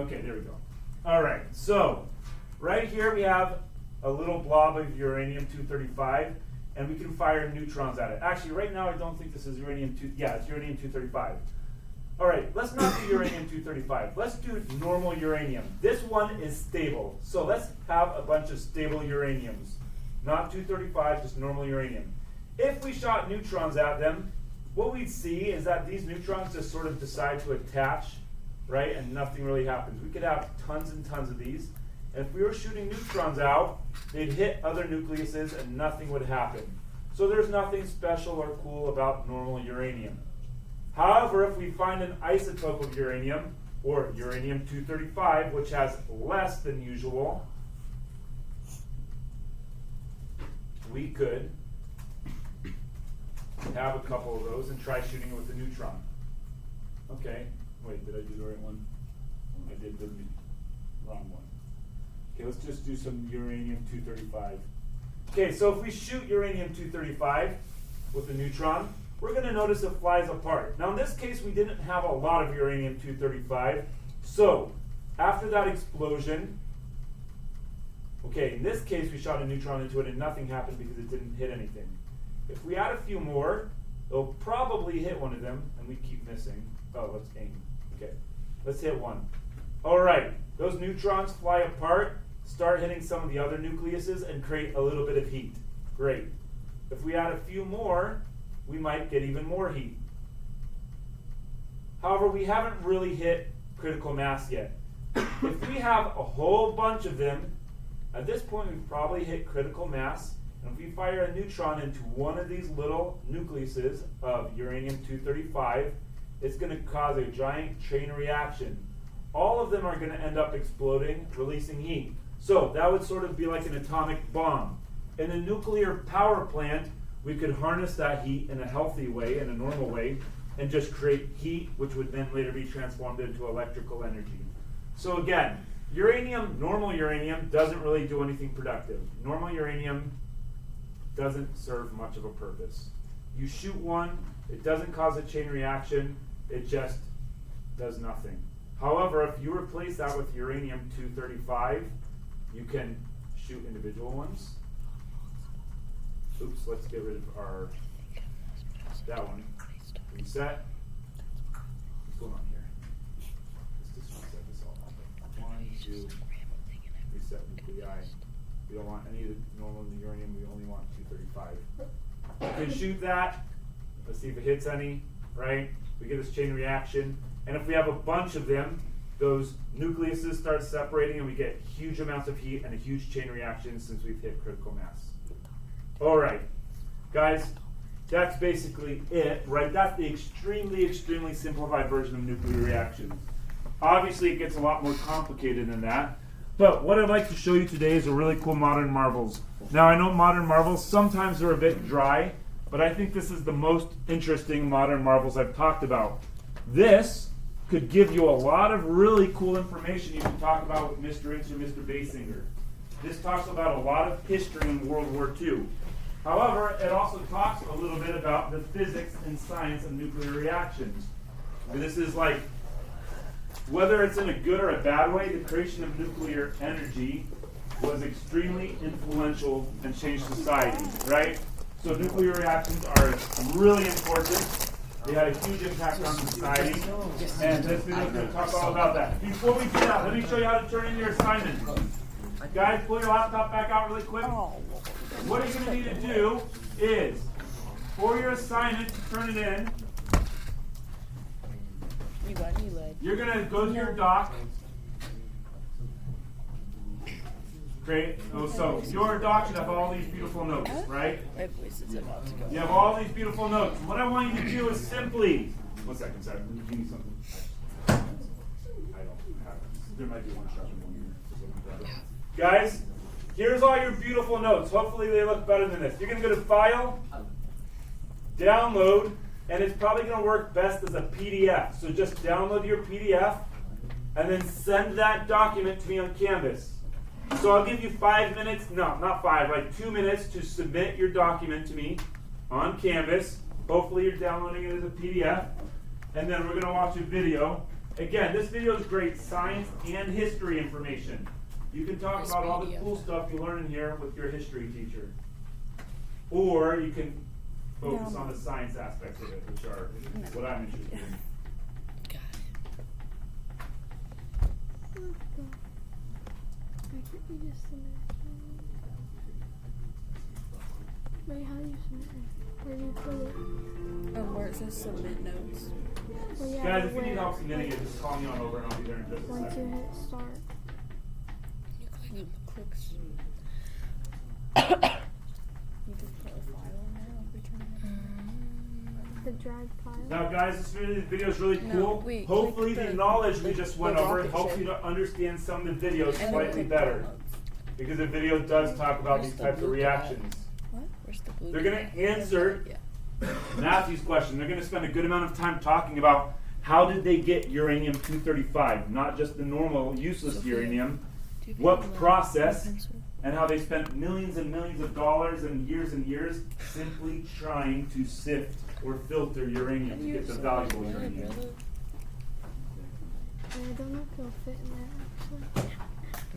Okay, there we go. All right, so right here we have a little blob of uranium-235, and we can fire neutrons at it. Actually, right now I don't think this is uranium-2. Yeah, it's uranium-235. All right, let's not do uranium-235. Let's do normal uranium. This one is stable, so let's have a bunch of stable uraniums. Not 235, just normal uranium. If we shot neutrons at them, what we'd see is that these neutrons just sort of decide to attach, right, and nothing really happens. We could have tons and tons of these, and if we were shooting neutrons out, they'd hit other nucleuses and nothing would happen. So there's nothing special or cool about normal uranium. However, if we find an isotope of uranium, or uranium-235, which has less than usual, we could have a couple of those and try shooting it with a neutron. Okay, wait, did I do the right one? I did the wrong one. Okay, let's just do some uranium-235. Okay, so if we shoot uranium-235 with a neutron, we're going to notice it flies apart. Now in this case, we didn't have a lot of uranium-235, so after that explosion, okay, in this case we shot a neutron into it and nothing happened because it didn't hit anything. If we add a few more, it'll probably hit one of them, and we keep missing. Oh, let's aim. Okay, let's hit one. All right, those neutrons fly apart, start hitting some of the other nucleuses, and create a little bit of heat. Great. If we add a few more, we might get even more heat. However, we haven't really hit critical mass yet. If we have a whole bunch of them, at this point we've probably hit critical mass, and if we fire a neutron into one of these little nucleuses of uranium-235, it's going to cause a giant chain reaction. All of them are going to end up exploding, releasing heat. So that would sort of be like an atomic bomb. In a nuclear power plant, we could harness that heat in a healthy way, in a normal way, and just create heat, which would then later be transformed into electrical energy. So again, uranium, normal uranium, doesn't really do anything productive. Normal uranium doesn't serve much of a purpose. You shoot one, it doesn't cause a chain reaction, it just does nothing. However, if you replace that with uranium-235, you can shoot individual ones. Oops, let's get rid of that one. Reset. What's going on here? Let's just reset this all. 1, 2, reset nuclei. We don't want any of the normal uranium, we only want 235. You can shoot that. Let's see if it hits any, right? We get this chain reaction. And if we have a bunch of them, those nucleuses start separating and we get huge amounts of heat and a huge chain reaction since we've hit critical mass. All right, guys, that's basically it, right? That's the extremely, extremely simplified version of nuclear reactions. Obviously, it gets a lot more complicated than that. But what I'd like to show you today is a really cool modern marvels. Now, I know modern marvels, sometimes they're a bit dry, but I think this is the most interesting modern marvels I've talked about. This could give you a lot of really cool information you can talk about with Mr. Inch and Mr. Basinger. This talks about a lot of history in World War II. However, it also talks a little bit about the physics and science of nuclear reactions. This is like, whether it's in a good or a bad way, the creation of nuclear energy was extremely influential and changed society, right? So nuclear reactions are really important. They had a huge impact on society, and this video is going to talk all about that. Before we do that, let me show you how to turn in your assignment. Guys, pull your laptop back out really quick. What you're going to need to do is, for your assignment, to turn it in, you're going to go to your doc. Great. Oh, so your doc should have all these beautiful notes, right? You have all these beautiful notes. What I want you to do is simply, 1 second, sorry, give me something. I don't have it. There might be one instruction here. Guys, here's all your beautiful notes. Hopefully they look better than this. You're going to go to File, Download, and it's probably going to work best as a PDF. So just download your PDF and then send that document to me on Canvas. So I'll give you 5 minutes, no, not 5, like 2 minutes to submit your document to me on Canvas. Hopefully you're downloading it as a PDF. And then we're going to watch a video Again, this video is great science and history information. You can talk about all the cool stuff you learn in here with your history teacher. Or you can focus on the science aspects of it, which are what I'm interested in. Wait, how do you submit it? Where do you put it? Where it says submit notes. Well, yeah, Guys, if you need help submitting it, just call me on over and I'll be there in just a once you second. hit start. You click on the clicks. You just put a file in there, like return it. The drive file. Now, guys, this video is really No, cool. wait, Hopefully, click the the- knowledge we the- just the went over rocket helps ship. you to understand some of the videos And then slightly click better. downloads. Because the video does talk about Where's these the types of blue reactions. What? Where's the blue? They're going guy? to answer Yeah. Matthew's question. They're going to spend a good amount of time talking about how did they get uranium-235, not just the normal useless Sophia, uranium, Do you have what a process, pencil? and how they spent millions and millions of dollars and years simply trying to sift or filter uranium to You're get the so valuable good, uranium. brother. And I don't know if it'll fit in there actually.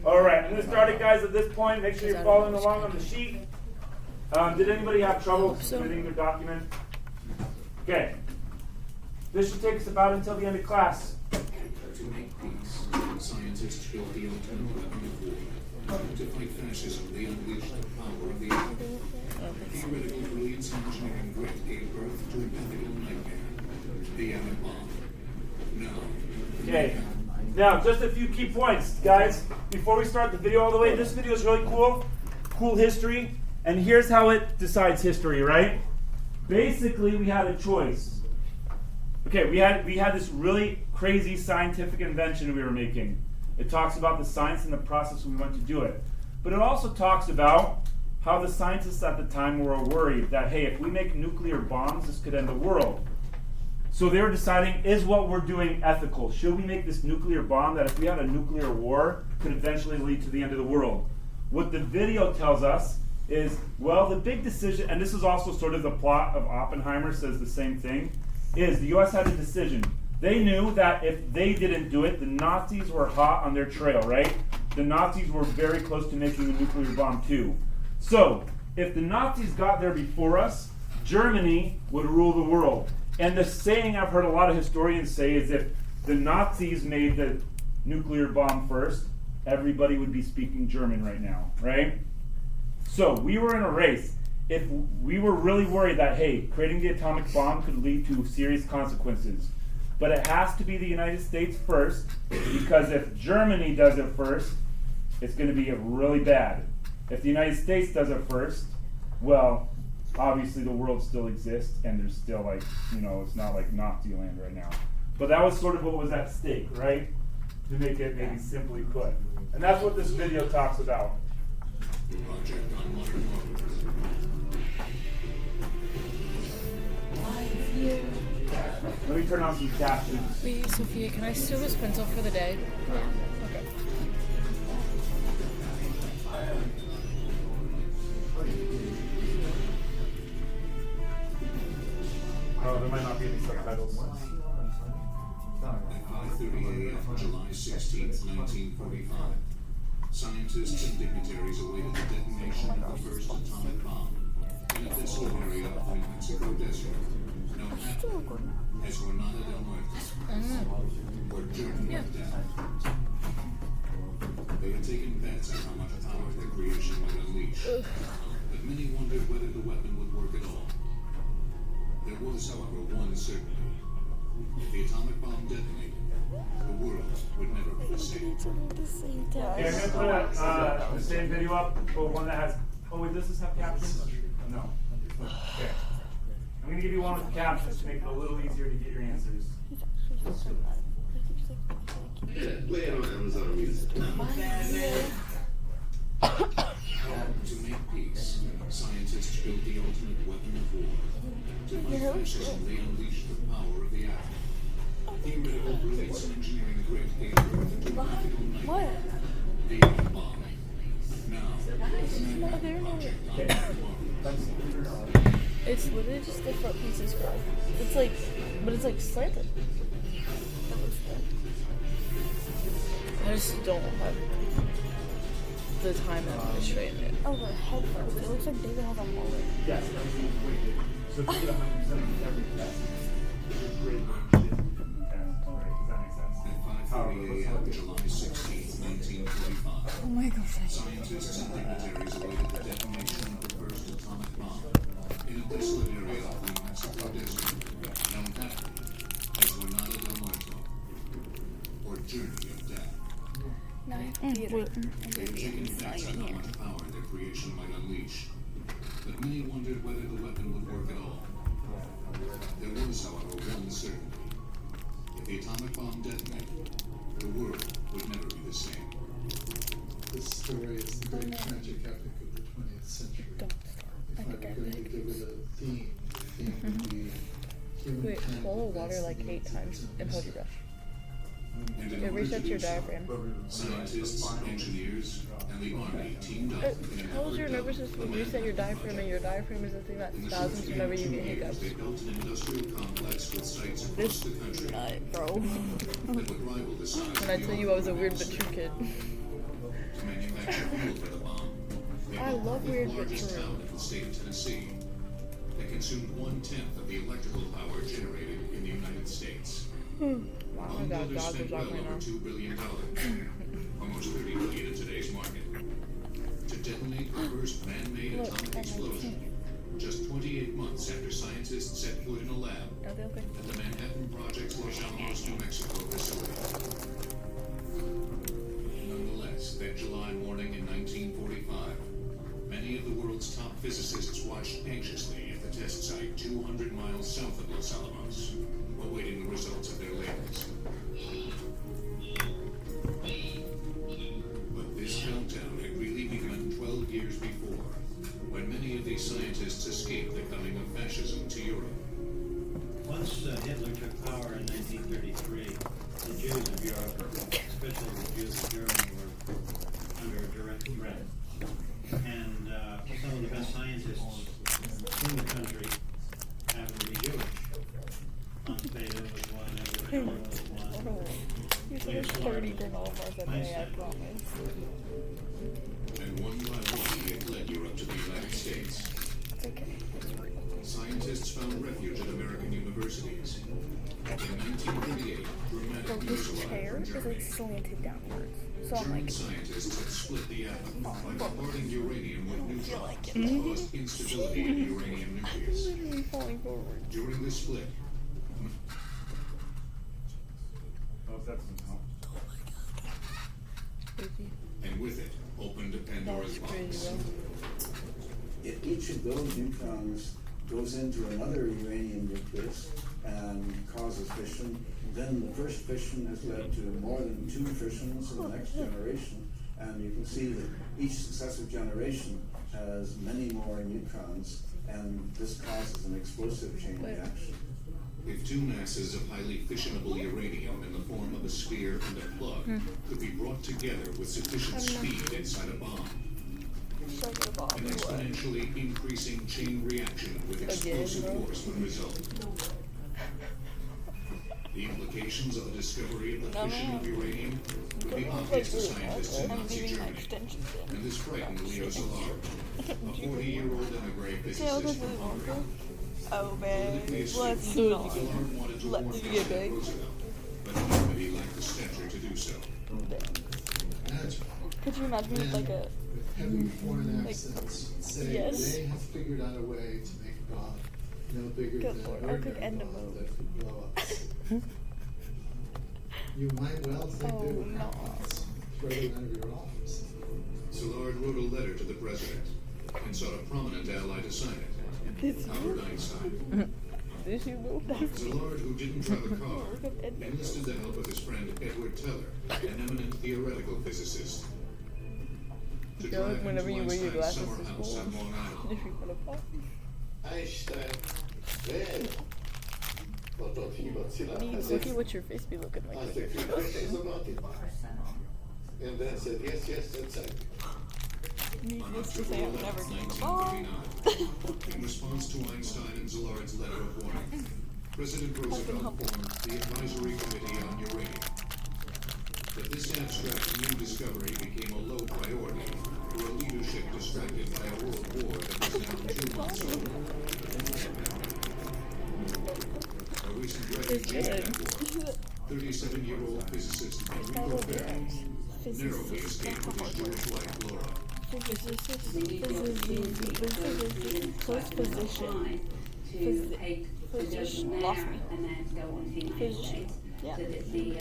All right, I'm going to start it, guys, at this point. Make sure Because you're I don't following know along on the sheet. Did anybody have trouble hope so. submitting their document? Okay. This should take us about until the end of class. To make peace, scientists built the ultimate weapon of war. To fight fascism, they unleashed the power of the atom. Theoretical brilliance and engineering grit gave birth to an ethical nightmare, the atom bomb. Now, Okay. Now, just a few key points, guys. Before we start the video all the way, this video is really cool. Cool history. And here's how it decides history, right? Basically, we had a choice. Okay, we had this really crazy scientific invention we were making. It talks about the science and the process we went to do it. But it also talks about how the scientists at the time were worried that, hey, if we make nuclear bombs, this could end the world. So they were deciding, is what we're doing ethical? Should we make this nuclear bomb that if we had a nuclear war, could eventually lead to the end of the world? What the video tells us is, well, the big decision, and this is also sort of the plot of Oppenheimer says the same thing, is the US had a decision. They knew that if they didn't do it, the Nazis were hot on their trail, right? The Nazis were very close to making a nuclear bomb too. So, if the Nazis got there before us, Germany would rule the world. And the saying I've heard a lot of historians say is if the Nazis made the nuclear bomb first, everybody would be speaking German right now, right? So we were in a race. If we were really worried that, hey, creating the atomic bomb could lead to serious consequences. But it has to be the United States first, because if Germany does it first, it's going to be really bad. If the United States does it first, well, obviously the world still exists, and there's still like, it's not like Nazi land right now. But that was sort of what was at stake, right? To make it maybe simply put. And that's what this video talks about. project on modern Let me turn on some captions. Wait, Sophia, can I steal this pencil for the day? Yeah. Okay. Oh, there might not be any subtitles. At 5:30 a.m., July 16th, 1945, scientists and dignitaries awaited the detonation of the first atomic bomb in a fiscal area of the New Mexico desert, known afterward as Granada del Muerto, where German went down. They had taken bets on how much power their creation would unleash, but many wondered whether the weapon would work at all. There was, however, one certainty. If the atomic bomb detonated, the world would never be the same. Okay, I'm gonna put the same video up, but one that has. Oh wait, does this have captions? No. Okay. I'm gonna give you one with captions to make it a little easier to get your answers. Play it on Amazon Music. To make peace, scientists built the ultimate weapon of war. To fight fascism, they unleashed the power of the atom. Theoretical brilliance and engineering grit gave birth to an ethical nightmare, the atom bomb. Now, the project on Mars. It's literally just the front piece is curved. It's like, but it's like slanted. just don't have the time to straighten it. Oh, the head first. It looks like David has a mullet. Yes, so if you get 100% of every test, it's a great shit test, right? Does that make sense? At 5:30 a.m., July 16th, 1945, Oh my gosh. scientists and dignitaries awaited the detonation of the first atomic bomb in a desolate area of the New Mexico desert, known aptly as Jornada del Muerto, or Journey of Death. They had taken bets on how much power their creation might unleash, but many wondered whether the weapon would work at all. There was, however, one certainty. If the atomic bomb detonated, the world would never be the same. This story is the great tragic epic of the 20th century. If I were going to give it a theme, the theme would be human Wait, swallow water like 8 times and hold your breath. And in It order to resets do your so, diaphragm. scientists, engineers, and the army teamed up in an How does effort your dubbed nervous the system reset your Manhattan diaphragm, and Project. your diaphragm is the thing that In the spasms short whenever span you of 2 get years, hiccups? they built an industrial complex with sites across the country Nut, bro. that would rival the size When of I the tell you I was a Argonne weird but City. true kid. To manufacture fuel for the bomb, they I built love the weird but largest true. town in the state of Tennessee. They consumed 1/10 of the electrical power generated in the United States. Wow, I Bomb got builders goggles spent well on right over now. $2 billion, almost $30 billion in today's market, to detonate the first man-made Look, atomic on my explosion. Just 28 months after scientists set foot in a lab Are they okay? at the Manhattan Project's Los Alamos, New Mexico facility. Nonetheless, that July morning in 1945, many of the world's top physicists watched anxiously at the test site 200 miles south of Los Alamos, awaiting the results of their labors. But this countdown had really begun 12 years before, when many of these scientists escaped the coming of fascism to Europe. Once Hitler took power in 1933, the Jews of Europe, especially the Jews of Germany, were under direct threat. And some of the best scientists in the country happened to be Jewish. Hans Bethe was one, Edward Teller was one. You're so much 30 than all of us at day, I promise. And one by one, they fled Europe to the United States. It's okay. Scientists found refuge at American universities. In 1938, dramatic So news this arrived chair from is Germany. like slanted downwards. So I'm German like, scientists had split the atom by bombarding uranium with neutrons, like it. which caused instability in the uranium nucleus. literally falling forward. During the split, Oh, that doesn't help. Crazy. and with it, opened a Pandora's That's crazy, box. bro. If each of those neutrons goes into another uranium nucleus and causes fission, then the first fission has led to more than 2 fissions in the next generation, and you can see that each successive generation has many more neutrons, and this causes an explosive chain reaction. If 2 masses of highly fissionable uranium in the form of a sphere and a plug could be brought together with sufficient speed inside a bomb, So good about an what? exponentially increasing chain reaction with explosive bro? force would result. The implications of the discovery of the fission of uranium would be obvious to scientists in I'm Nazi leaving my Germany, extensions in. and this frightened Leo Szilard, a 40-year-old emigre physicist from Hungary. Oh Politically man, astute, let's not. Szilard wanted to Let warn me get President big. Roosevelt, but he knew that he lacked the stature to do so. Imagine Could you imagine with like a with heavy foreign like, accents say yes. they have figured out a way to make a bomb no bigger Good than Lord, an I could ordinary end a bomb move. that could blow up. You might well think Oh, they were no. crackpots. Throw them out of your office. Szilard wrote a letter to the president and sought a prominent ally to sign it, this Albert Einstein. this you move. Szilard, who didn't drive a car, enlisted the help of his friend Edward Teller, an eminent theoretical physicist. To Feel like drive him whenever to you wear your Einstein's glasses summer to house school. on Long Island. If you put a pop. Einstein, vero. Potom Fibonacci Look at what your face be looking like. I think Fibonacci is about it. And then said, yes, that's it. Needless to October say, I'm 11, never gonna go. 1939, in response to Einstein and Szillard's letter of warning, President Roosevelt formed the Advisory Committee on Uranium. But this abstract new discovery became a low priority for a leadership distracted by a world war that was now 2 months old. A recent refugee in that war, 37-year-old physicist Enrico Fermi narrowly escaped with his Jewish wife Laura. Physician lost me. And then to go on to Physician. isolate. Yeah. So that the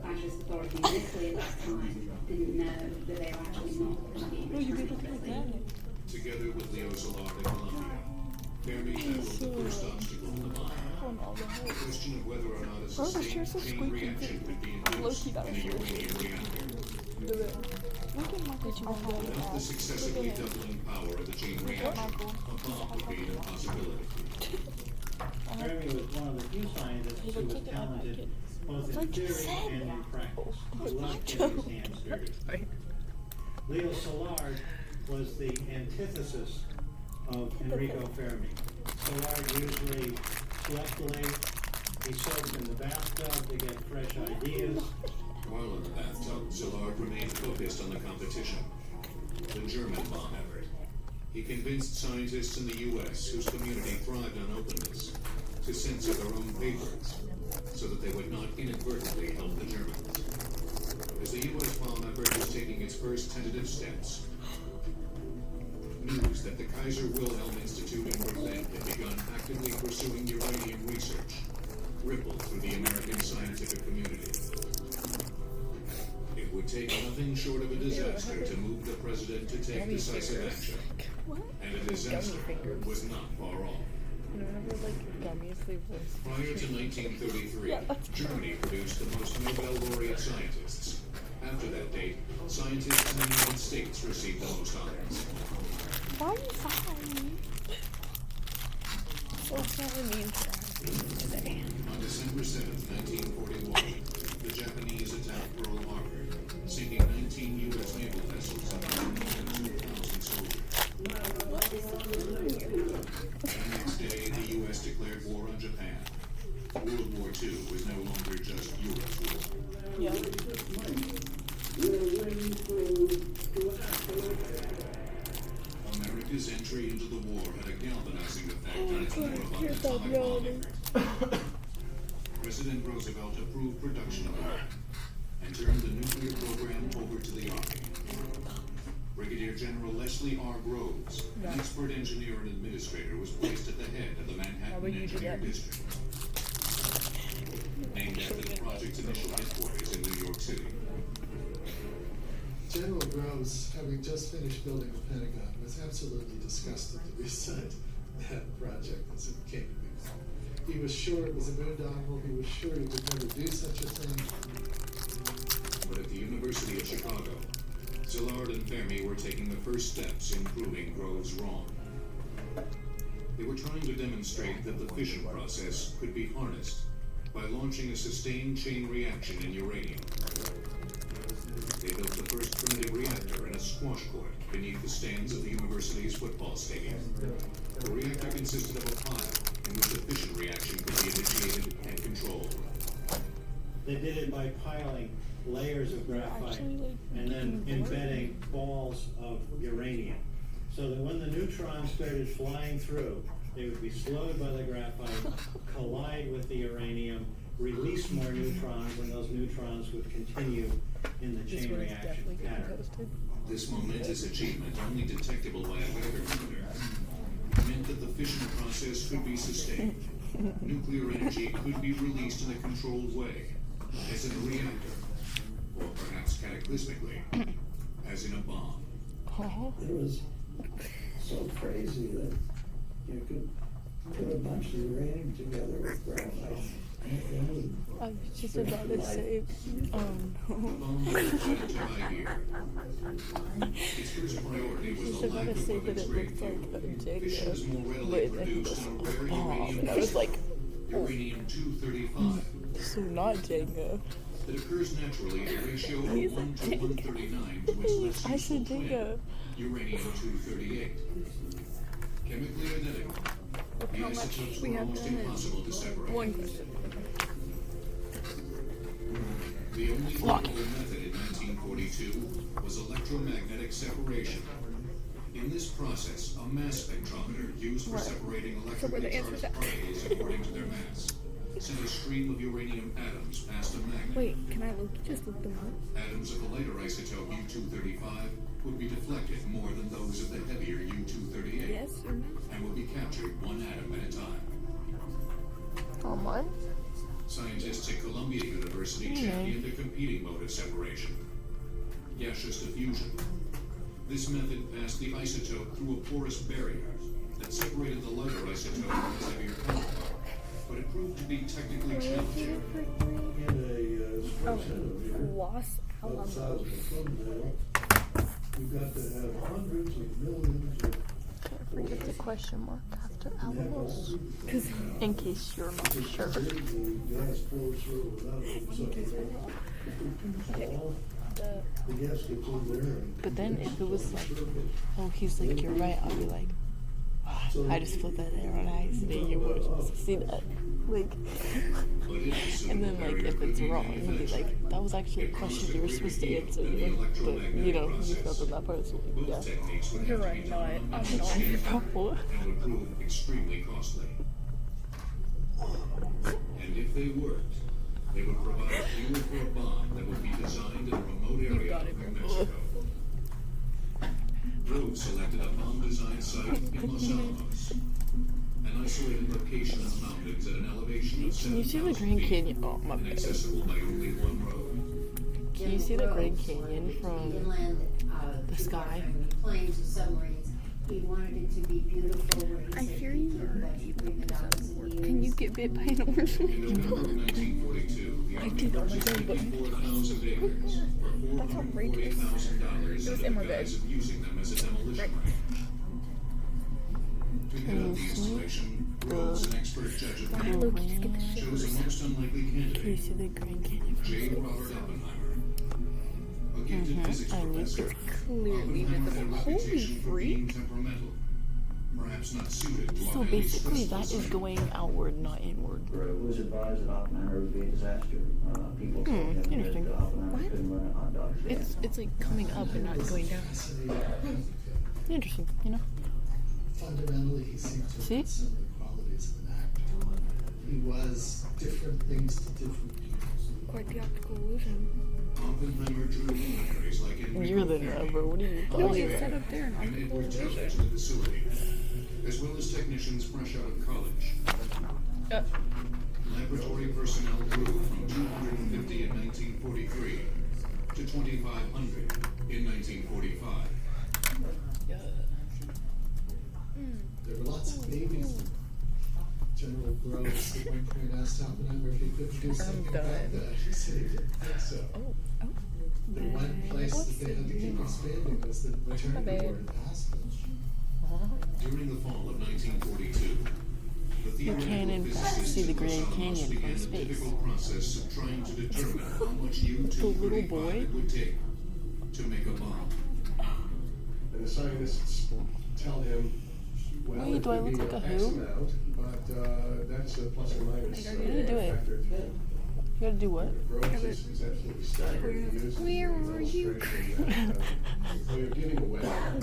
fascist authorities in Italy at that time didn't know that they were actually not being returned. Together with Leo Szilard in Colombia, Fermi tackled the first obstacle in the mind. The question of whether or not a sustained chain reaction could be induced in a uranium reactor. Without the successively doubling power of the chain reaction, a bomb would be an impossibility. Fermi was one of the few scientists who was talented both in theory and in practice. He loved getting his hands dirty. Leo Szilard was the antithesis of Enrico Fermi. Szilard usually slept late. He soaked in the bathtub to get fresh ideas. While in the bathtub, Szilard remained focused on the competition, the German bomb effort. He convinced scientists in the U.S., whose community thrived on openness, to censor their own papers, so that they would not inadvertently help the Germans. As the U.S. bomb effort was taking its first tentative steps, news that the Kaiser Wilhelm Institute in Berlin had begun actively pursuing uranium research rippled through the American scientific community. It would take nothing short of a disaster to move the president to take decisive action. And a disaster was not far off. Prior to 1933, Germany produced the most Nobel laureate scientists. After that date, scientists in the United States received the most honors. Why are you following me? So it's not a mean today. On December 7, 1941, the Japanese attacked Pearl Harbor, sinking 19 U.S. naval vessels and 2,000 soldiers. The next day, the U.S. declared war on Japan. World War II was no longer just Europe's war. Yeah. America's entry into the war had a galvanizing effect on its war-abundant atomic bomb effort. President Roosevelt approved production of the weapon and turned the nuclear program over to the Army. Brigadier General Leslie R. Groves, an expert engineer and administrator, was placed at the head of the Manhattan Engineer District, named after the project's initial headquarters in New York City. General Groves, having just finished building the Pentagon, was absolutely disgusted to reset that project as it came to be called. He was sure it was a boondoggle. He was sure he would never do such a thing. But at the University of Chicago, Szilard and Fermi were taking the first steps in proving Groves wrong. They were trying to demonstrate that the fission process could be harnessed by launching a sustained chain reaction in uranium. They built the first primitive reactor in a squash court beneath the stands of the university's football stadium. The reactor consisted of a pile in which a fission reaction could be initiated and controlled. They did it by piling layers of graphite and then embedding balls of uranium, so that when the neutrons started flying through, they would be slowed by the graphite, collide with the uranium, release more neutrons, and those neutrons would continue in the chain reaction pattern. This momentous achievement, only detectable by a Geiger counter, meant that the fission process could be sustained. Nuclear energy could be released in a controlled way, as in a reactor, or perhaps cataclysmically, as in a bomb. It was so crazy that you could put a bunch of uranium together with graphite. I was just about to say, The bomb was applied to high gear. Its first priority was the lack of weapons-grade fuel. Fission is more readily produced in a rare uranium and I was like, uranium-235. so not Jenga. That occurs naturally at a ratio of He's 1 to 139 to its less I said useful twin, Jenga. uranium-238. Chemically identical, the isotopes were almost impossible to separate. One question. The The only viable method in 1942 was electromagnetic separation. In this process, a mass spectrometer used for separating electrically charged particles according to their mass sent a stream of uranium atoms past a magnet. Wait, can I just look them up? Atoms of the lighter isotope U-235 would be deflected more than those of the heavier U-238 Yes or no? and would be captured one atom at a time. Online? Scientists at Columbia University championed a competing mode of separation, gaseous diffusion. This method passed the isotope through a porous barrier that separated the lighter isotope from its heavier counterpart, but it proved to be technically challenging. In a square centimeter, Los about the size Alamos. of a thumbnail, you've got to have hundreds of millions of Can't forget the question mark after Alamos. Because In case you're not sure. the gas flows through without it separating. The gas gets in there and But then if it was like, oh, he's like, you're right, I'll be like, "Ah, I just flipped that there on accident. You weren't supposed to see that. Like, and then like if it's wrong, he'll be like, that was actually a question you were supposed to answer. But you know, you felt on that person. Both Yeah. techniques would You're have right, to be no, done I'm on not. massive scale What? and would prove extremely costly. And if they worked, they would provide fuel for a bomb that would be designed in a remote area of New Mexico. Grove selected a bomb design site in Los Alamos, an isolated location in the mountains at an elevation of Can you see the 7,000 Grand feet Canyon? Oh my and bad. accessible by only one road. Can you see the Grand Canyon from inland, the two sky? planes and submarines. He wanted it to be beautiful. Where he I said hear he you. could invest $3,000 years. Can you get bit by an orange? In November of 1942, the Army did, oh my purchased God, but- 54,000 acres for That's outrageous. $440,000 It was under in my the bed. guise of using them as a demolition range. To head up the installation, Groves, an expert judge of the Look, just get the chose shivers. a most unlikely Can you candidate, see the Grand Canyon from J. space? Robert Oppenheimer. A gifted physics I knew professor, Clearly Oppenheimer had a visible. Holy reputation for being freak. temperamental, perhaps not suited to So our daily basically stressful that is assignment. going outward, not inward. It was advised that Oppenheimer would be a disaster. People told him that interesting. Oppenheimer couldn't run a hot dog stand. It's like coming up and not going down. Interesting, you know? Fundamentally, he seemed to See? have some of the qualities of an actor. He was different things to different people. Quite the optical illusion. Oppenheimer drew luminaries like Enrico You're the Fermi, number. What are you No, talking it's set about? up there in and optical Edward Teller illusion. to the facility, as well as technicians fresh out of college. Laboratory personnel grew from 250 in 1943 to 2,500 in 1945. There were lots of babies. General Groves at one point asked Oppenheimer if he could do something about that. He said he didn't think so. The one place that they had to keep expanding was the maternity ward in Aspen. During the fall of 1942, the can't in theoretical fact physicists see the at Los Grand Alamos Canyon from began the space. difficult process of trying to determine how much The U-235 little boy? it would take to make a bomb. And the scientists tell him, well, Wait, it do I could look be like a X who? amount, but that's a plus or minus How do you do it? factor of 10. You gotta do what? Groves is absolutely staggering. He uses Where the are you? illustration that, we are giving away, and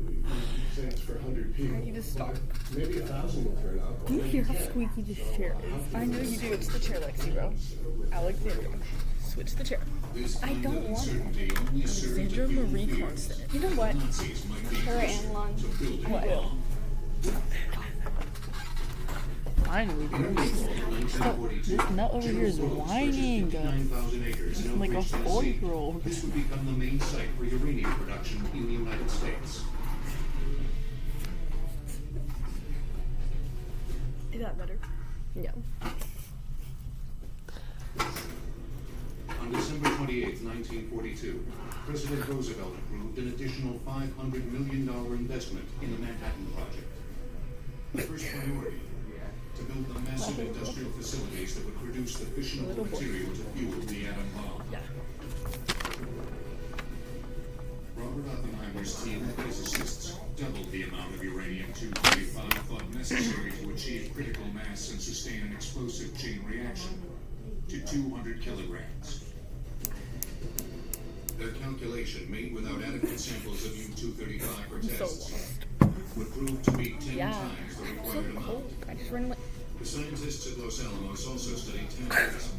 he says it's for 100 people. You just stop. Maybe 1,000 will turn out. Do you hear how squeaky this chair is? I know you do. It's the chair, Lexi, bro. Alexandra. Switch the chair. This I kind don't of want it. uncertainty only served to Alexandra fuel Marie fears Constant. You know what? Nazis might be Her and efficient Lon. to building What? a bomb. Finally, this nut over here is whining. 9,000 acres in I'm like a Oak Ridge, Tennessee. 40-year-old. This would become the main site for uranium production in the United States. Is that better? Yeah. On December 28, 1942, President Roosevelt approved an additional $500 million investment in the Manhattan Project. The first priority, to build the massive industrial facilities that would produce the fissionable material to fuel the atom bomb. Robert Oppenheimer's team of physicists doubled the amount of uranium-235 thought necessary to achieve critical mass and sustain an explosive chain reaction. to 200 kilograms. Their calculation, made without adequate samples of U-235 for tests, would prove to be 10 times the required amount. I just ran away. The scientists at Los Alamos also studied tampons,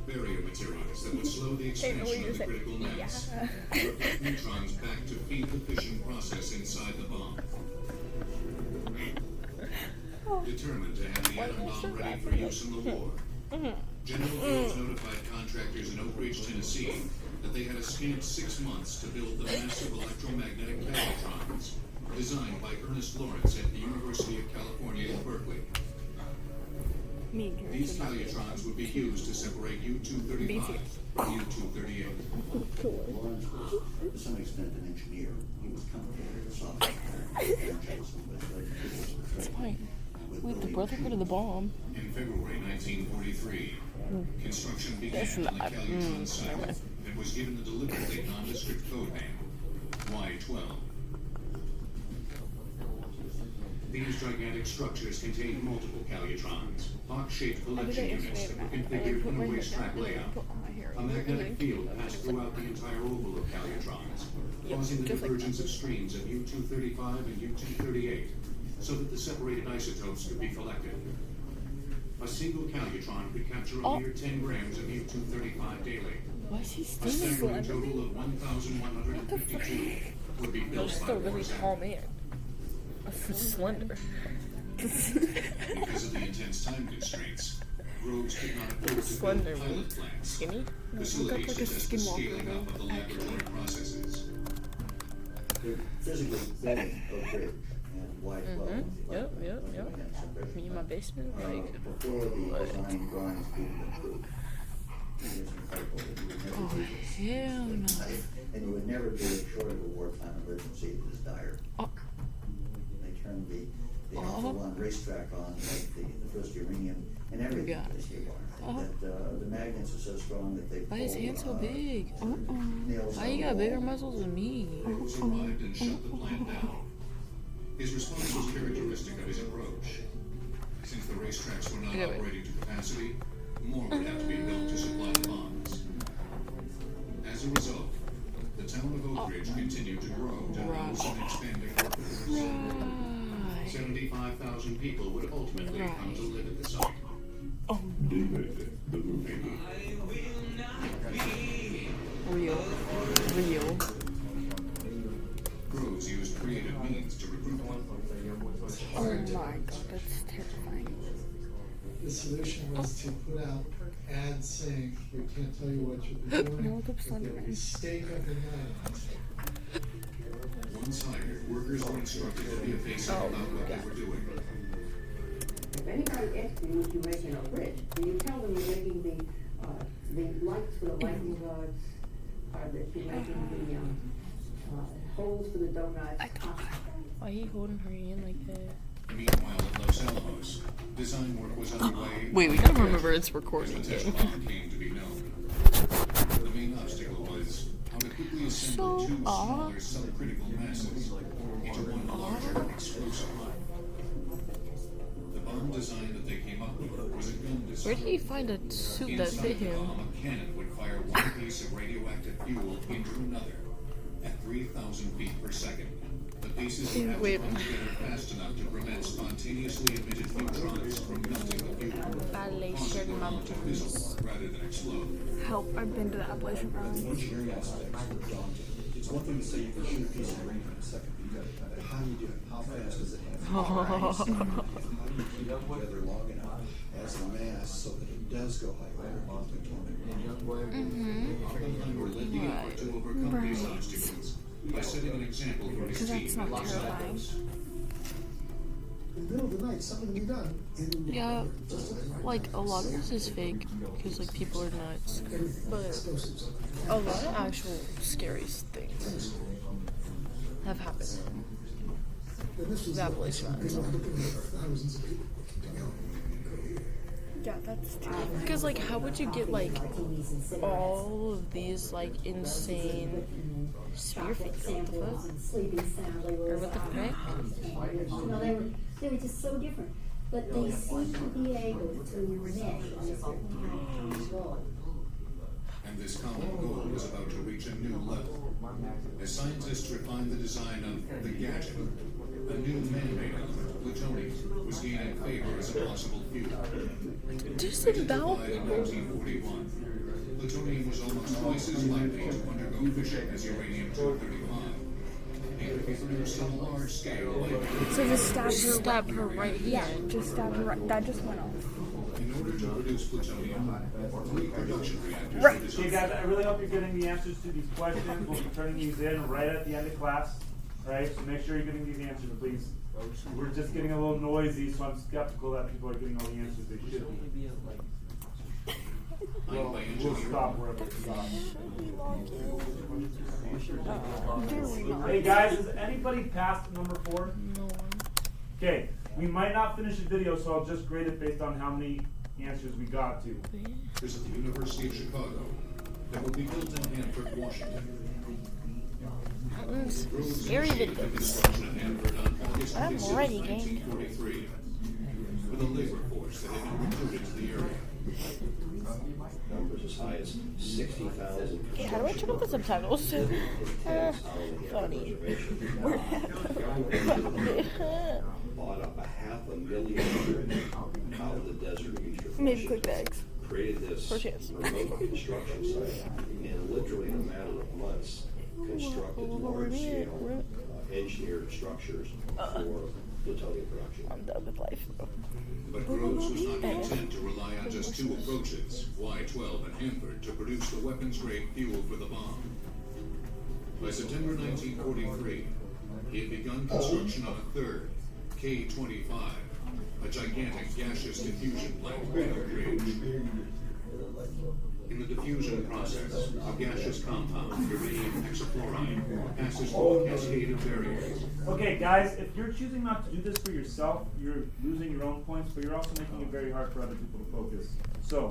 barrier materials that would slow the expansion of the critical mass, reflect neutrons back to feed the fission process inside the bomb. Determined to have the atom bomb ready for use in the war, General Groves notified contractors in Oak Ridge, Tennessee, that they had a scant 6 months to build the massive electromagnetic calytrons designed by Ernest Lawrence at the University of California in Berkeley. These calytrons would be used to separate U-235 and U-238. Lawrence was, to some extent, an engineer. He was complicated with software. That's fine. Wait, the Brotherhood of the Bomb. In February 1943, construction began on the Calytron site and was given the deliberately nondescript code name, Y-12. These gigantic structures contained multiple calytrons, box-shaped collection units that were configured in a waste-track layout. A magnetic field passed throughout the entire oval of calytrons, causing the divergence of streams of U-235 and U-238, so that the separated isotopes could be collected. A single calytron could capture a mere 10 grams of U-235 daily. Why is he A still staggering total of 1,152 would be built Just by a really war's tall end. man. Slender. Because of the intense time constraints, Groves could not afford to Slender, build pilot plants, skinny. facilities like a to test the skinwalker, scaling up of the laboratory processes. They're physically building Oak Ridge and Y-12. Yep. Me in my basement, like. Before the design drawings being approved. It was incredible that you would never do this. Hell no. And you would never do it short of a wartime emergency that is dire. They turned the Alpha One racetrack on, like the first uranium and everything this year. That the magnets are so strong that they pull, Why is his hand so big? nails Why out you of got the bigger wall. muscles than me? Groves arrived and shut the plant down. His response was characteristic of his approach. Since the racetracks were not operating to capacity, more would have to be built to supply the bombs. As a result, the town of Oak Ridge continued to grow to house an expanding workforce. 75,000 people would ultimately come to live at the site. Real. Groves used creative means to recruit them. Oh my god, that's terrifying. The solution was to put out ads saying, we can't tell you what you'll be doing, but there'll be steak of the night. Once hired, workers were instructed to be evasive about what they were doing. If anybody asks you what you make in a bridge, do you tell them you're making the lights for the lightning rods, or that you're making the holes for the donuts? Why are you holding her hand like that? Meanwhile, at Los Alamos, design work was underway. Wait, we gotta remember it's recording. As the test bomb came to be known. The main obstacle was how to quickly assemble two smaller subcritical masses into one larger explosive. The bomb design that they came up with was a gun design. Where did he find a suit that Inside fit the him? bomb, a cannon would fire one piece of radioactive fuel into another at 3,000 feet per second. The pieces would have to come together fast enough to prevent spontaneously emitted neutrons from melting the fuel, causing the bomb to fizzle rather than explode. Help, I've been to the Appalachian Mountains. Engineering aspects were daunting. It's one thing to say you can shoot a piece of uranium in a second, but you got to, how do you do it? How fast does it have to go? How do you keep it together long enough as a mass so that it does go high wire bomb atomic? They were lending effort to overcome these obstacles by setting an example for his team at Los Alamos. In the middle of the night, something will be done. Yeah, like a lot of this is fake because like people are nuts, but a lot of actual scary things have happened. The Appalachian Mountains. Yeah, that's true. Because like, how would you get like all of these like insane sphere figures? What the fuck? Sleeping soundly. Or what the heck? No, they were just so different. But they seem to be able to mesh on a certain goal. And this common goal was about to reach a new level. As scientists refined the design of the gadget, a new man-made element, plutonium, was gaining favor as a possible fuel. Just about. Identified in 1941, plutonium was almost twice as likely to undergo fission as uranium-235. It could be produced on a large scale by So just stab her right here. Yeah. Just stab her right. That just went off. In order to produce plutonium, 3 production reactors Right. were Okay, designed. guys, I really hope you're getting the answers to these questions. We'll be turning these in right at the end of class. Right? So make sure you're getting these answers, please. We're just getting a little noisy, so I'm skeptical that people are getting all the answers they should be. We'll stop wherever it stops. Hey guys, has anybody passed number 4? No. Okay, we might not finish the video, so I'll just grade it based on how many answers we got to. Is at the University of Chicago that will be built in Hanford, Washington. Scary videos. I'm ready, gang. 1943, with a labor force that had been recruited to the area. Numbers as high as 60,000. Okay, how do I turn off the subtitles? Funny. Bought up 500,000 acres out of the desert of Eastern Maybe quick bags. Created this For chance. remote construction site, and literally in a matter of months, constructed large-scale engineered structures for plutonium production. I'm done with life. But Groves was not content to rely on just 2 approaches, Y-12 and Hanford, to produce the weapons-grade fuel for the bomb. By September 1943, he had begun construction on a third, K-25, a gigantic gaseous diffusion plant at Oak Ridge. In the diffusion process, a gaseous compound, uranium hexafluoride, passes through a cascade of barriers. Okay, guys, if you're choosing not to do this for yourself, you're losing your own points, but you're also making it very hard for other people to focus. So,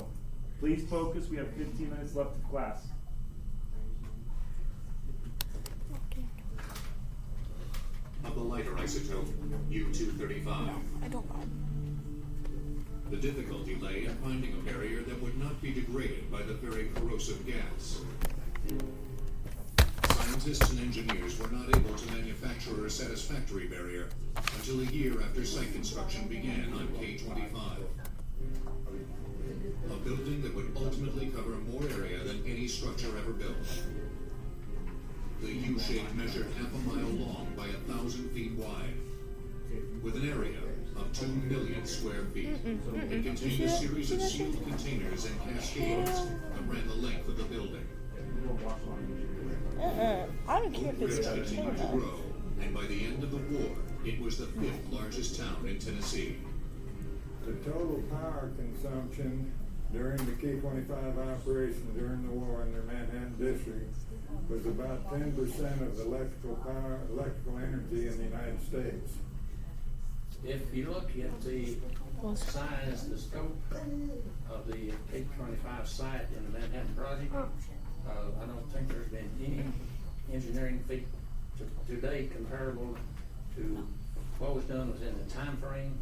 please focus. We have 15 minutes left of class. Of the lighter isotope, U-235. I don't know. The difficulty lay in finding a barrier that would not be degraded by the very corrosive gas. Scientists and engineers were not able to manufacture a satisfactory barrier until a year after site construction began on K-25. A building that would ultimately cover more area than any structure ever built. The U-shape measured half a mile long by 1,000 feet wide, with an area of 2 million square feet. It contained a series of sealed containers and cascades that ran the length of the building. I don't care if it's Ridge continued to Montana. grow, and by the end of the war, it was the 5th largest town in Tennessee. The total power consumption during the K-25 operation during the war in the Manhattan district was about 10% of the electrical energy in the United States. If you look at the size, the scope of the K-25 site in the Manhattan Project, I don't think there's been any engineering feat to date comparable to what was done within the time frame.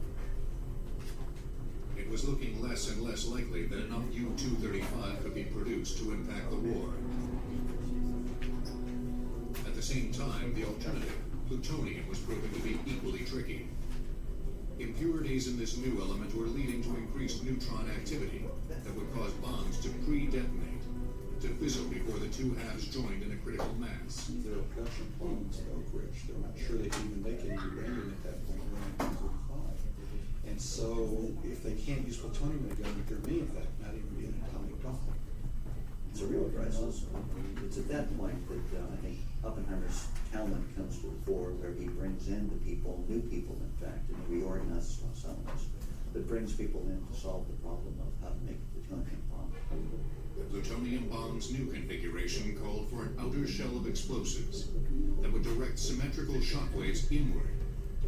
It was looking less and less likely that enough U-235 could be produced to impact the war. At the same time, the alternative, plutonium, was proving to be equally tricky. Impurities in this new element were leading to increased neutron activity that would cause bombs to pre-detonate, to fizzle before the two halves joined in a critical mass. There are production plants at Oak Ridge. They're not sure they can even make any uranium at that point in 1945. And so, if they can't use plutonium in a gun, there may in fact not even be an atomic bomb. It's a real crisis. It's at that point that I think Oppenheimer's talent comes to the fore, where he brings in the people, new people in fact, and he reorganizes some of us, that brings people in to solve the problem of how to make a plutonium bomb. The plutonium bomb's new configuration called for an outer shell of explosives that would direct symmetrical shockwaves inward,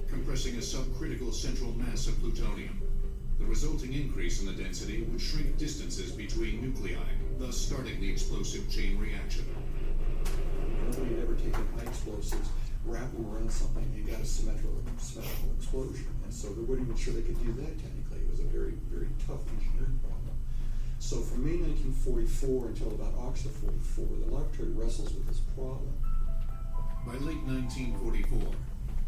compressing a subcritical central mass of plutonium. The resulting increase in the density would shrink distances between nuclei, thus starting the explosive chain reaction. Nobody had ever taken high explosives wrap around something, you got a symmetrical explosion. And so they weren't even sure they could do that technically. It was a very, very tough engineering problem. So from May 1944 until about August of 44, the laboratory wrestles with this problem. By late 1944,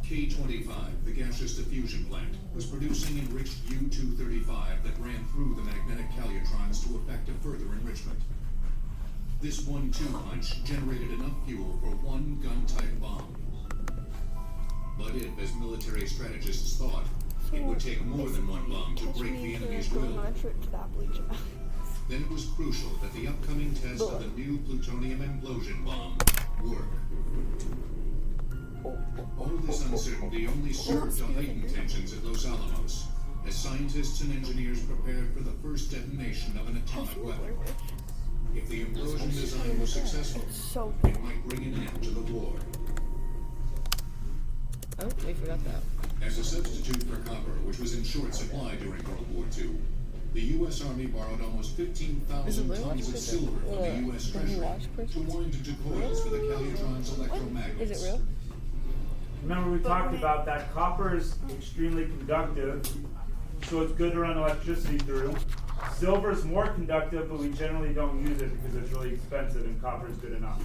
K-25, the gaseous diffusion plant, was producing enriched U-235 that ran through the magnetic calutrons to effect a further enrichment. This 1-2 punch generated enough fuel for one gun-type bomb. But if, as military strategists thought, it would take more than one bomb to break the enemy's will, then it was crucial that the upcoming test of the new plutonium implosion bomb work. All this uncertainty only served to heighten tensions at Los Alamos, as scientists and engineers prepared for the first detonation of an atomic weapon. If the implosion design was successful, it might bring an end to the war. Oh, we forgot that. As a substitute for copper, which was in short supply during World War II, the U.S. Army borrowed almost 15,000 tons of silver from the U.S. Treasury to wind into coils for the Calutron's electromagnets. Is it real? Remember we talked about that copper is extremely conductive, so it's good to run electricity through. Silver is more conductive, but we generally don't use it because it's really expensive and copper is good enough.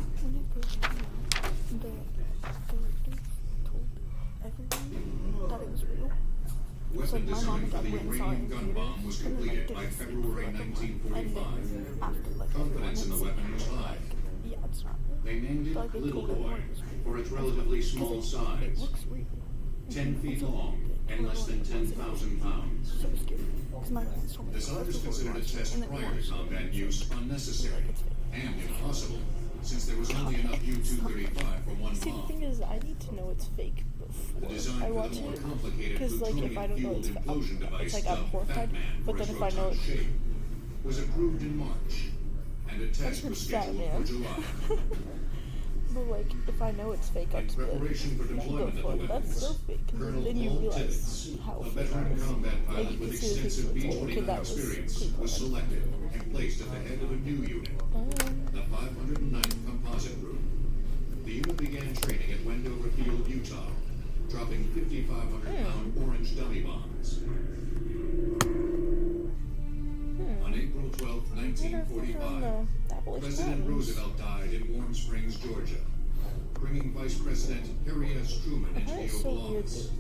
Weapon design for the uranium gun bomb was completed by February 1945. Confidence in the weapon was high. They named it Little Boy for its relatively small size, 10 feet long and less than 10,000 pounds. Designers considered a test prior to combat use unnecessary and impossible, since there was only enough U-235 for one See, the bomb. thing is, I need to know it's fake The before design I for watch the more it. complicated Because, like, if I don't know plutonium-fueled it's fake, implosion device it's like I'm dubbed horrified. Batman But for then its if I know rotund it's shape, was approved in March, and a test was scheduled for July. But like, if I know it's fake, I'll In just be like, preparation for "Yeah, go deployment of for the it. That's so weapons, fake." And Colonel then you Paul realize Tibbets, how a fake it veteran is. combat Like, pilot you with can see the extensive picture, it's like, okay, B-29 that was experience, pre-planned. was selected and placed at the head of a new unit, the 509th Composite Group. The unit began training at Wendover Field, Utah, dropping 5,500-pound orange dummy bombs. On April 12, 1945, President Roosevelt died in Warm Springs, Georgia, bringing Vice President Harry S. Truman into the Oval Office.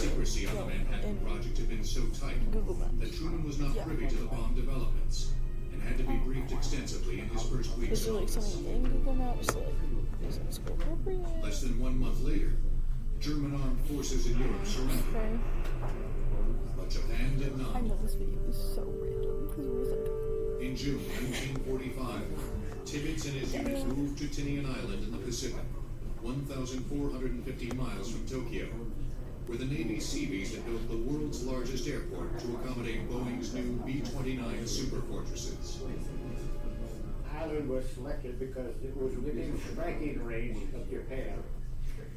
Secrecy on the Manhattan Project had been so tight that Truman was not privy to the bomb developments and had to be briefed extensively in his first weeks Is in there like office. something in Google Maps like, is it school appropriate? Less than 1 month later, German armed forces in Europe surrendered. Okay. But Japan did I not. know this video is so random because it was like, In June 1945, Tibbets and his unit moved to Tinian Island in the Pacific, 1,450 miles from Tokyo, where the Navy Seabees had built the world's largest airport to accommodate Boeing's new B-29 Super Fortresses. Island was selected because it was within striking range of Japan.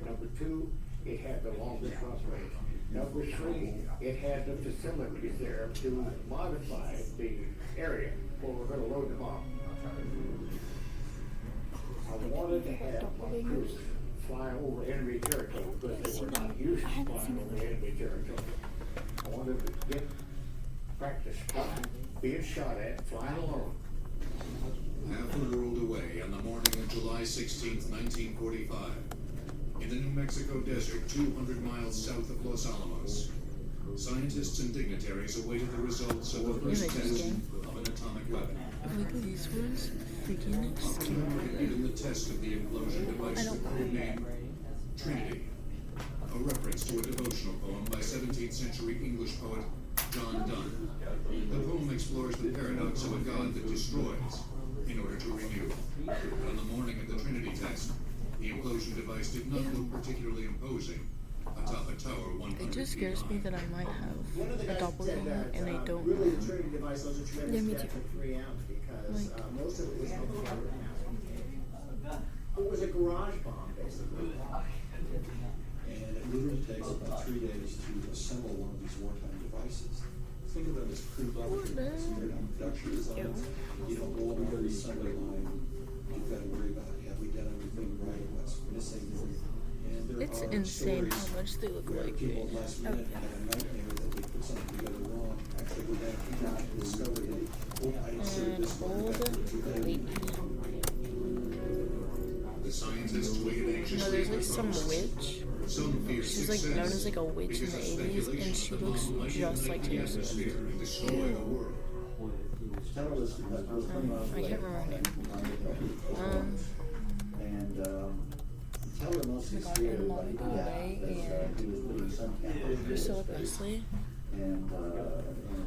Number two, it had the longest runway. Number three, it had the facilities there to modify the area where we're going to load the bomb. I wanted to have my crews fly over enemy territory because they were not used to flying over enemy territory. I wanted to get practice being shot at, flying alone. Half a world away on the morning of July 16, 1945, in the New Mexico desert 200 miles south of Los Alamos, scientists and dignitaries awaited the results of the first test of an atomic weapon. like these ones freaking Oppenheimer had given the test of the implosion device the code name Trinity, a reference to a devotional poem by 17th century English poet John Donne. The poem explores the paradox of a God that destroys in order to renew. But on the morning of the Trinity test, the implosion device did not look particularly imposing atop a tower 100 It just feet scares high. me that I might have a doppelganger and I don't really know. the Trinity device was a tremendous Yeah, me step too. for 3M because Like- most of it was undercover. It was a garage bomb, basically. And it literally takes about 3 days to assemble one of these wartime devices. Think of it as crude laboratory. So you're on production designs. You don't go over to the assembly line. You've got to worry about have we done everything right, what's missing. And there It's insane how much they look like. Last minute had a nightmare that they put something together wrong. Actually, go back and discover that I inserted this one back into The scientists waited anxiously. There's like some witch. Some fear She's like known as like a witch in the 80s, and she looks just like Taylor Swift. and destroy the world. I can't remember her name. And Teller mostly scared everybody to death because he was putting some cameras Priscilla Presley. and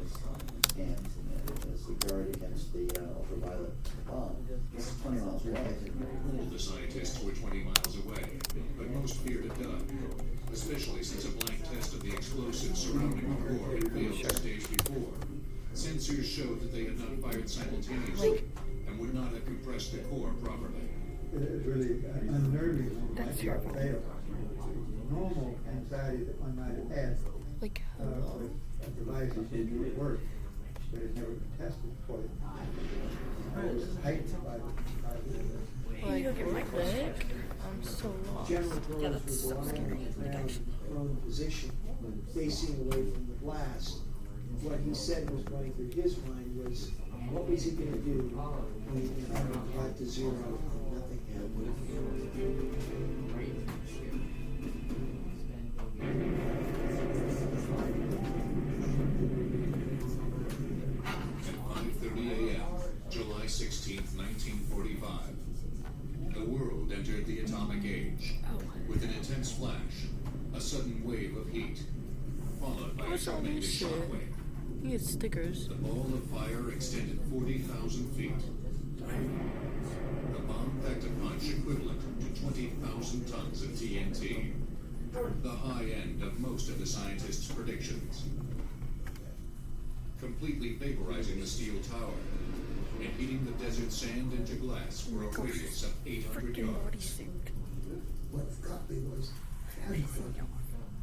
his scans as the guard against the ultraviolet bomb. This is 20 miles away. All the scientists were 20 miles away, but most feared it done, especially since a blank test of the explosives surrounding the core had failed the stage before. Sensors showed that they had not fired simultaneously and would not have compressed the core properly. It's really unnerving when that failed. Normal anxiety that one might have had like a device that didn't work, but it never been tested for it. I was heightened by the like what? I'm so lost. General Yeah, Groves that's was so lying scary. on the ground, prone position, facing away from the blast. What he said was going through his mind was, what was he going to do when he got to zero and nothing happened? At 5:30 a.m., July 16th, 1945, the world entered the atomic age. With an intense flash, a sudden wave of heat, followed by a What's all tornadic this shit? shockwave. You get stickers. The ball of fire extended 40,000 feet. The bomb packed a punch equivalent to 20,000 tons of TNT, the high end of most of the scientists' predictions. Completely vaporizing the steel tower and heating the desert sand into glass for a radius of 800 yards. What got me was how do you feel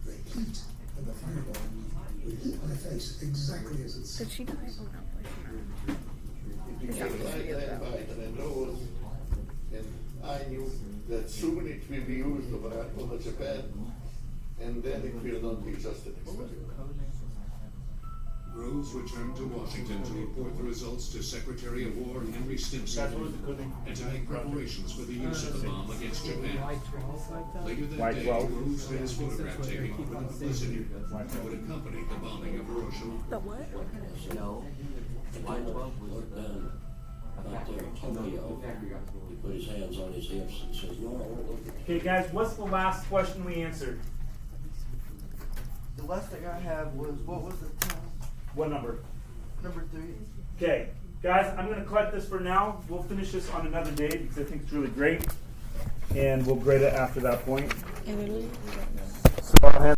the heat of the fireball would hit my face exactly as it's. Did she die? Oh no, It became light and light, and I know, and I knew that soon it will be used over Japan, and then it will not be just an experiment. Groves returned to Washington to report the results to Secretary of War Henry Stimson and to make preparations for the use of the bomb against Japan. Later that day, Groves had his photograph taken for the publicity that would accompany the bombing of Hiroshima. The what? No. Y-12 was done out there in Tokyo. He put his hands on his hips and says, no, I won't look at Okay, guys, what's the last question we answered? The last thing I have was, what was the time? What number? Number 3. Okay, guys, I'm going to collect this for now. We'll finish this on another day because I think it's really great. And we'll grade it after that point. I literally don't know. So I'll hand